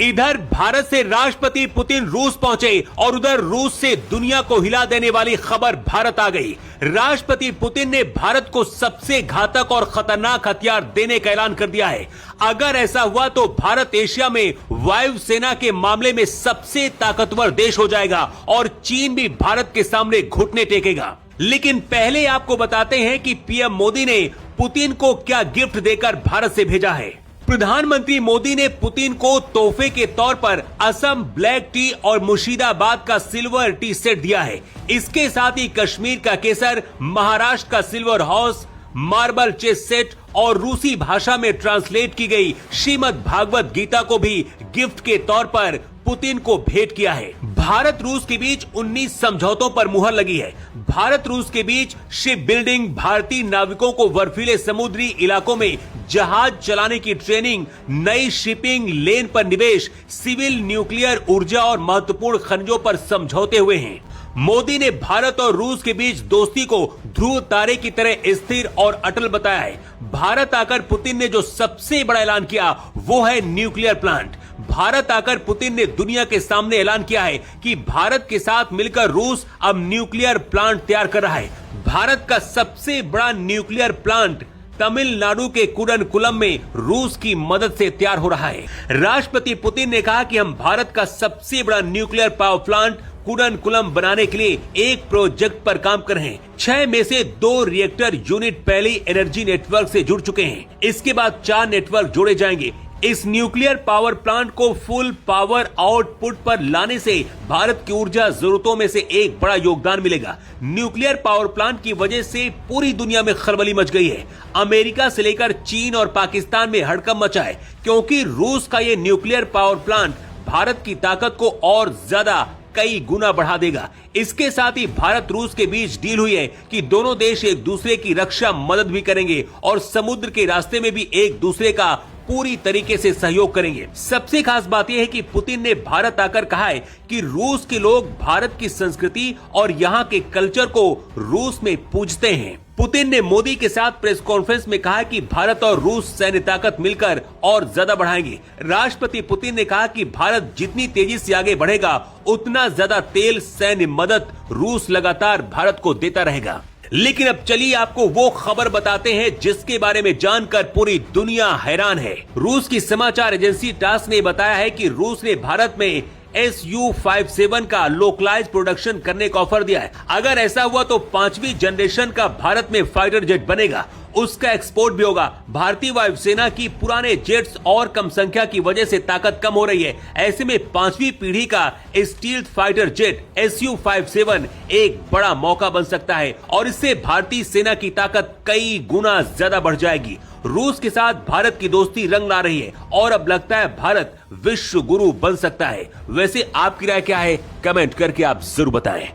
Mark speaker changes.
Speaker 1: इधर भारत से राष्ट्रपति पुतिन रूस पहुंचे और उधर रूस से दुनिया को हिला देने वाली खबर भारत आ गई। राष्ट्रपति पुतिन ने भारत को सबसे घातक और खतरनाक हथियार देने का ऐलान कर दिया है। अगर ऐसा हुआ तो भारत एशिया में वायुसेना के मामले में सबसे ताकतवर देश हो जाएगा और चीन भी भारत के सामने घुटने टेकेगा। लेकिन पहले आपको बताते हैं कि पीएम मोदी ने पुतिन को क्या गिफ्ट देकर भारत से भेजा है। प्रधानमंत्री मोदी ने पुतिन को तोहफे के तौर पर असम ब्लैक टी और मुर्शिदाबाद का सिल्वर टी सेट दिया है। इसके साथ ही कश्मीर का केसर, महाराष्ट्र का silver horse, marble chess set और रूसी भाषा में ट्रांसलेट की गई श्रीमद् भागवत गीता को भी गिफ्ट के तौर पर पुतिन को भेंट किया है। भारत रूस के बीच 19 समझौतों पर मुहर लगी है। भारत रूस के बीच शिप बिल्डिंग, भारतीय नाविकों को बर्फीले समुद्री इलाकों में जहाज चलाने की ट्रेनिंग, नई शिपिंग लेन पर निवेश, सिविल न्यूक्लियर ऊर्जा और महत्वपूर्ण खनिजों पर समझौते हुए हैं। मोदी ने भारत और रूस के बीच दोस्ती को ध्रुव तारे की तरह स्थिर और अटल बताया है। भारत आकर पुतिन ने जो सबसे बड़ा ऐलान किया वो है न्यूक्लियर प्लांट। भारत आकर पुतिन ने दुनिया के सामने ऐलान किया है कि भारत के साथ मिलकर रूस अब न्यूक्लियर प्लांट तैयार कर रहा है। भारत का सबसे बड़ा न्यूक्लियर प्लांट तमिलनाडु के कुडनकुलम में रूस की मदद से तैयार हो रहा है। राष्ट्रपति पुतिन ने कहा कि हम भारत का सबसे बड़ा न्यूक्लियर पावर प्लांट कुडनकुलम बनाने के लिए एक प्रोजेक्ट पर काम कर रहे हैं। 6 में से 2 रिएक्टर यूनिट पहले एनर्जी नेटवर्क से जुड़ चुके हैं। इसके बाद 4 नेटवर्क जोड़े जाएंगे। इस न्यूक्लियर पावर प्लांट को फुल पावर आउटपुट पर लाने से भारत की ऊर्जा जरूरतों में से एक बड़ा योगदान मिलेगा। न्यूक्लियर पावर प्लांट की वजह से पूरी दुनिया में खलबली मच गई है। अमेरिका से लेकर चीन और पाकिस्तान में हड़कंप मचा है, क्योंकि रूस का ये न्यूक्लियर पावर प्लांट भारत की ताकत को और ज्यादा कई गुना बढ़ा देगा। इसके साथ ही भारत रूस के बीच डील हुई है कि दोनों देश एक दूसरे की रक्षा मदद भी करेंगे और समुद्र के रास्ते में भी एक दूसरे का पूरी तरीके से सहयोग करेंगे। सबसे खास बात यह है कि पुतिन ने भारत आकर कहा है कि रूस के लोग भारत की संस्कृति और यहाँ के कल्चर को रूस में पूजते हैं। पुतिन ने मोदी के साथ प्रेस कॉन्फ्रेंस में कहा कि भारत और रूस सैन्य ताकत मिलकर और ज्यादा बढ़ाएंगे। राष्ट्रपति पुतिन ने कहा कि भारत जितनी तेजी से आगे बढ़ेगा उतना ज्यादा तेल सैन्य मदद रूस लगातार भारत को देता रहेगा। लेकिन अब चलिए आपको वो खबर बताते हैं जिसके बारे में जानकर पूरी दुनिया हैरान है। रूस की समाचार एजेंसी टास ने बताया है कि रूस ने भारत में Su-57 का लोकलाइज प्रोडक्शन करने का ऑफर दिया है। अगर ऐसा हुआ तो 5वीं जनरेशन का भारत में फाइटर जेट बनेगा, उसका एक्सपोर्ट भी होगा। भारतीय वायुसेना की पुराने जेट्स और कम संख्या की वजह से ताकत कम हो रही है। ऐसे में 5वीं पीढ़ी का स्टील्थ फाइटर जेट Su-57 एक बड़ा मौका बन सकता है और इससे भारतीय सेना की ताकत कई गुना ज्यादा बढ़ जाएगी। रूस के साथ भारत की दोस्ती रंग ला रही है और अब लगता है भारत विश्व गुरु बन सकता है। वैसे आपकी राय क्या है? कमेंट करके आप जरूर बताएं।